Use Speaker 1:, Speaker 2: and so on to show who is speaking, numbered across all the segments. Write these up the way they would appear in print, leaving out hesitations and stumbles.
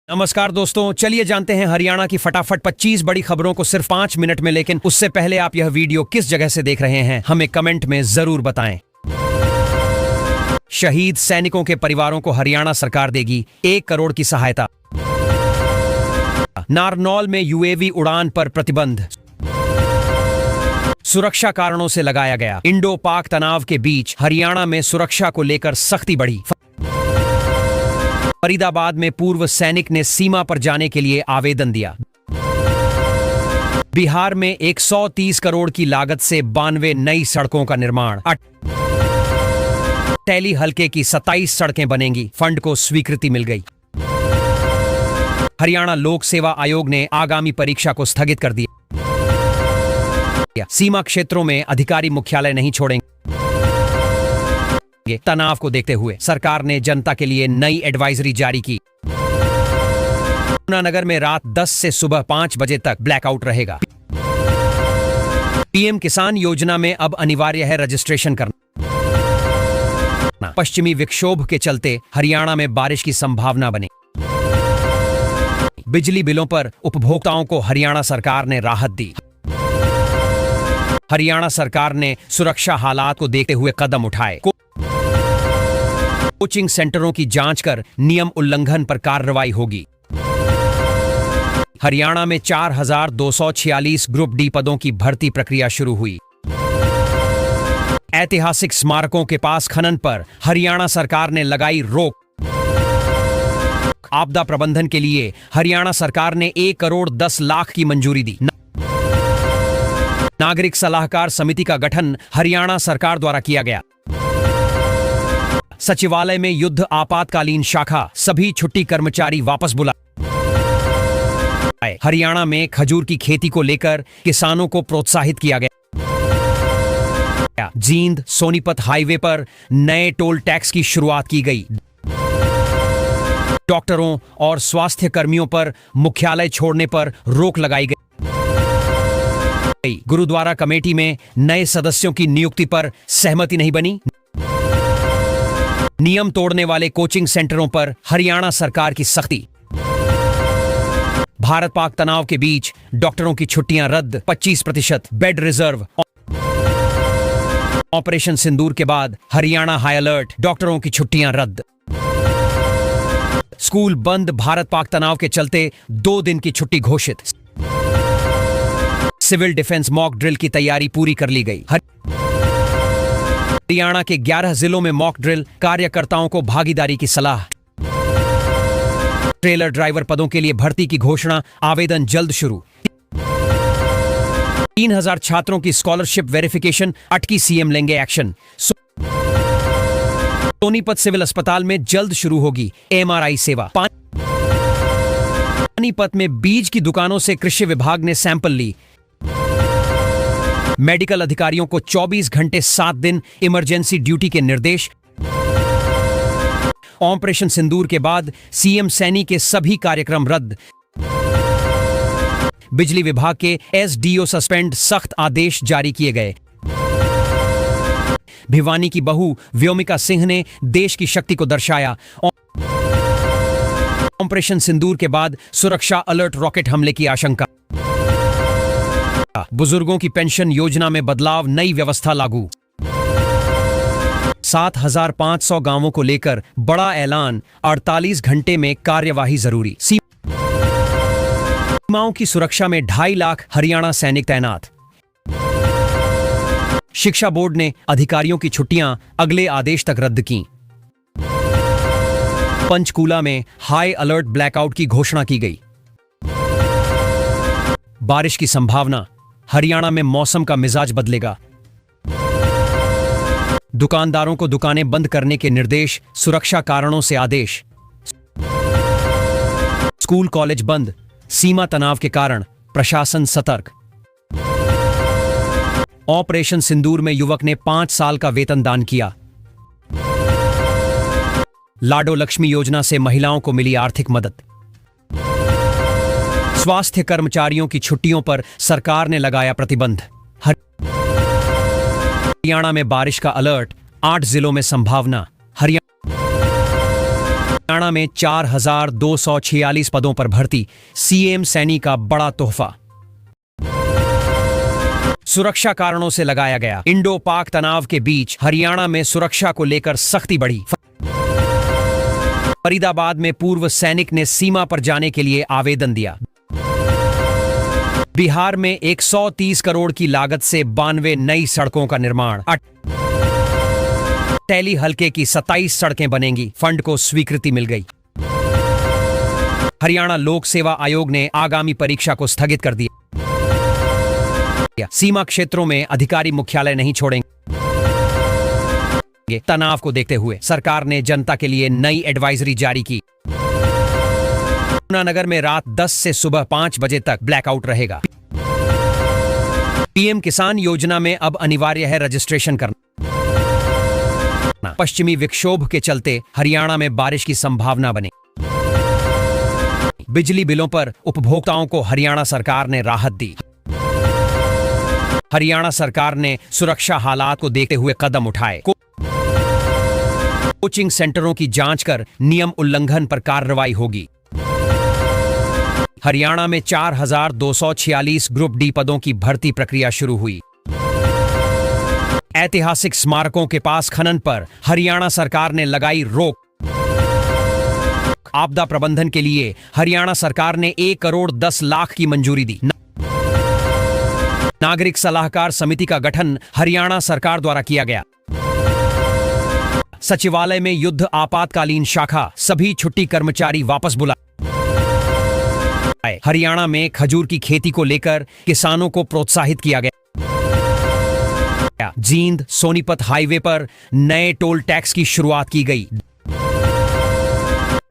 Speaker 1: नमस्कार दोस्तों, चलिए जानते हैं हरियाणा की फटाफट 25 बड़ी खबरों को सिर्फ 5 मिनट में। लेकिन उससे पहले आप यह वीडियो किस जगह से देख रहे हैं हमें कमेंट में जरूर बताएं। शहीद सैनिकों के परिवारों को हरियाणा सरकार देगी 1 करोड़ की सहायता। नारनौल में यूएवी उड़ान पर प्रतिबंध सुरक्षा कारणों से लगाया गया। इंडो पाक तनाव के बीच हरियाणा में सुरक्षा को लेकर सख्ती बढ़ी। फरीदाबाद में पूर्व सैनिक ने सीमा पर जाने के लिए आवेदन दिया। बिहार में 130 करोड़ की लागत से 92 नई सड़कों का निर्माण। टैली हलके की 27 सड़कें बनेंगी, फंड को स्वीकृति मिल गई। हरियाणा लोक सेवा आयोग ने आगामी परीक्षा को स्थगित कर दिया। सीमा क्षेत्रों में अधिकारी मुख्यालय नहीं छोड़ेंगे। तनाव को देखते हुए सरकार ने जनता के लिए नई एडवाइजरी जारी की। यमुनानगर में रात 10 से सुबह 5 बजे तक ब्लैकआउट रहेगा। पीएम किसान योजना में अब अनिवार्य है रजिस्ट्रेशन करना। पश्चिमी विक्षोभ के चलते हरियाणा में बारिश की संभावना बनी। बिजली बिलों पर उपभोक्ताओं को हरियाणा सरकार ने राहत दी। हरियाणा सरकार ने सुरक्षा हालात को देखते हुए कदम उठाए। कोचिंग सेंटरों की जांच कर नियम उल्लंघन पर कार्रवाई होगी। हरियाणा में 4246 ग्रुप डी पदों की भर्ती प्रक्रिया शुरू हुई। ऐतिहासिक स्मारकों के पास खनन पर हरियाणा सरकार ने लगाई रोक। आपदा प्रबंधन के लिए हरियाणा सरकार ने 1 करोड़ 10 लाख की मंजूरी दी। नागरिक सलाहकार समिति का गठन हरियाणा सरकार द्वारा किया गया। सचिवालय में युद्ध आपातकालीन शाखा, सभी छुट्टी कर्मचारी वापस बुलाए। हरियाणा में खजूर की खेती को लेकर किसानों को प्रोत्साहित किया गया। जींद सोनीपत हाईवे पर नए टोल टैक्स की शुरुआत की गई। डॉक्टरों और स्वास्थ्य कर्मियों पर मुख्यालय छोड़ने पर रोक लगाई गई। गुरुद्वारा कमेटी में नए सदस्यों की नियुक्ति पर सहमति नहीं बनी। नियम तोड़ने वाले कोचिंग सेंटरों पर हरियाणा सरकार की सख्ती। भारत पाक तनाव के बीच डॉक्टरों की छुट्टियां रद्द, 25% बेड रिजर्व। ऑपरेशन सिंदूर के बाद हरियाणा हाई अलर्ट, डॉक्टरों की छुट्टियां रद्द। स्कूल बंद, भारत पाक तनाव के चलते 2 दिन की छुट्टी घोषित। सिविल डिफेंस मॉक ड्रिल की तैयारी पूरी कर ली गई। हरियाणा के 11 जिलों में मॉक ड्रिल, कार्यकर्ताओं को भागीदारी की सलाह। ट्रेलर ड्राइवर पदों के लिए भर्ती की घोषणा, आवेदन जल्द शुरू। 3000 छात्रों की स्कॉलरशिप वेरिफिकेशन, अटकी सीएम लेंगे एक्शन। सोनीपत सिविल अस्पताल में जल्द शुरू होगी एमआरआई सेवा। पानीपत में बीज की दुकानों से कृषि विभाग ने सैंपल ली। मेडिकल अधिकारियों को 24 घंटे 7 दिन इमरजेंसी ड्यूटी के निर्देश। ऑपरेशन सिंदूर के बाद सीएम सैनी के सभी कार्यक्रम रद्द। बिजली विभाग के एसडीओ सस्पेंड, सख्त आदेश जारी किए गए। भिवानी की बहू व्योमिका सिंह ने देश की शक्ति को दर्शाया। ऑपरेशन सिंदूर के बाद सुरक्षा अलर्ट, रॉकेट हमले की आशंका। बुजुर्गों की पेंशन योजना में बदलाव, नई व्यवस्था लागू। 7500 गांवों को लेकर बड़ा ऐलान, 48 घंटे में कार्यवाही जरूरी। सीमाओं की सुरक्षा में 2.5 लाख हरियाणा सैनिक तैनात। शिक्षा बोर्ड ने अधिकारियों की छुट्टियां अगले आदेश तक रद्द की। पंचकूला में हाई अलर्ट, ब्लैकआउट की घोषणा की गई। बारिश की संभावना, हरियाणा में मौसम का मिजाज बदलेगा। दुकानदारों को दुकानें बंद करने के निर्देश, सुरक्षा कारणों से आदेश। स्कूल कॉलेज बंद, सीमा तनाव के कारण प्रशासन सतर्क। ऑपरेशन सिंदूर में युवक ने 5 साल का वेतन दान किया। लाडो लक्ष्मी योजना से महिलाओं को मिली आर्थिक मदद। स्वास्थ्य कर्मचारियों की छुट्टियों पर सरकार ने लगाया प्रतिबंध। हरियाणा में बारिश का अलर्ट, 8 जिलों में संभावना। हरियाणा में 4,246 पदों पर भर्ती, सीएम सैनी का बड़ा तोहफा। सुरक्षा कारणों से लगाया गया। इंडो पाक तनाव के बीच हरियाणा में सुरक्षा को लेकर सख्ती बढ़ी। फरीदाबाद में पूर्व सैनिक ने सीमा पर जाने के लिए आवेदन दिया। बिहार में 130 करोड़ की लागत से 92 नई सड़कों का निर्माण। टैली हलके की 27 सड़कें बनेंगी, फंड को स्वीकृति मिल गई। हरियाणा लोक सेवा आयोग ने आगामी परीक्षा को स्थगित कर दिया। सीमा क्षेत्रों में अधिकारी मुख्यालय नहीं छोड़ेंगे। तनाव को देखते हुए सरकार ने जनता के लिए नई एडवाइजरी जारी की। यमुनानगर में रात 10 से सुबह 5 बजे तक ब्लैकआउट रहेगा। पीएम किसान योजना में अब अनिवार्य है रजिस्ट्रेशन करना। पश्चिमी विक्षोभ के चलते हरियाणा में बारिश की संभावना बनी। बिजली बिलों पर उपभोक्ताओं को हरियाणा सरकार ने राहत दी। हरियाणा सरकार ने सुरक्षा हालात को देखते हुए कदम उठाए। कोचिंग सेंटरों की जांच कर नियम उल्लंघन पर कार्रवाई होगी। हरियाणा में 4,246 ग्रुप डी पदों की भर्ती प्रक्रिया शुरू हुई। ऐतिहासिक स्मारकों के पास खनन पर हरियाणा सरकार ने लगाई रोक। आपदा प्रबंधन के लिए हरियाणा सरकार ने 1 करोड़ 10 लाख की मंजूरी दी। नागरिक सलाहकार समिति का गठन हरियाणा सरकार द्वारा किया गया। सचिवालय में युद्ध आपातकालीन शाखा, सभी छुट्टी कर्मचारी वापस बुलाए। हरियाणा में खजूर की खेती को लेकर किसानों को प्रोत्साहित किया गया। जींद सोनीपत हाईवे पर नए टोल टैक्स की शुरुआत की गई।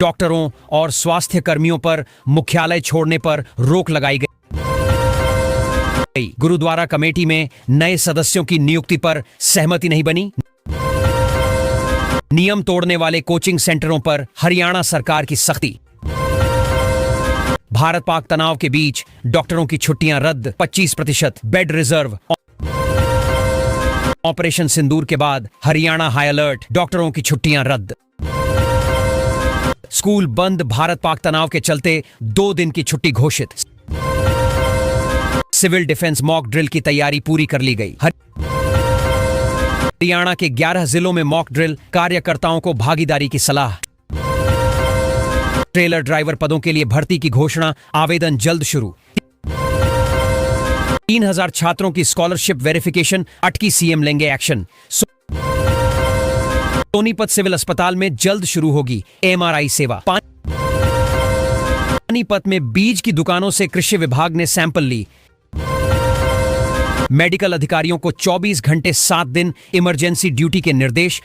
Speaker 1: डॉक्टरों और स्वास्थ्य कर्मियों पर मुख्यालय छोड़ने पर रोक लगाई गई। गुरुद्वारा कमेटी में नए सदस्यों की नियुक्ति पर सहमति नहीं बनी। नियम तोड़ने वाले कोचिंग सेंटरों पर हरियाणा सरकार की सख्ती। भारत पाक तनाव के बीच डॉक्टरों की छुट्टियां रद्द, 25% बेड रिजर्व। ऑपरेशन सिंदूर के बाद हरियाणा हाई अलर्ट, डॉक्टरों की छुट्टियां रद्द। स्कूल बंद, भारत पाक तनाव के चलते 2 दिन की छुट्टी घोषित। सिविल डिफेंस मॉक ड्रिल की तैयारी पूरी कर ली गई। हरियाणा के 11 जिलों में मॉक ड्रिल, कार्यकर्ताओं को भागीदारी की सलाह। ट्रेलर ड्राइवर पदों के लिए भर्ती की घोषणा, आवेदन जल्द शुरू। 3,000 छात्रों की स्कॉलरशिप वेरिफिकेशन, अटकी, सीएम लेंगे एक्शन। सोनीपत सिविल अस्पताल में जल्द शुरू होगी एमआरआई सेवा। पानीपत में बीज की दुकानों से कृषि विभाग ने सैंपल ली। मेडिकल अधिकारियों को 24 घंटे 7 दिन इमरजेंसी ड्यूटी के निर्देश।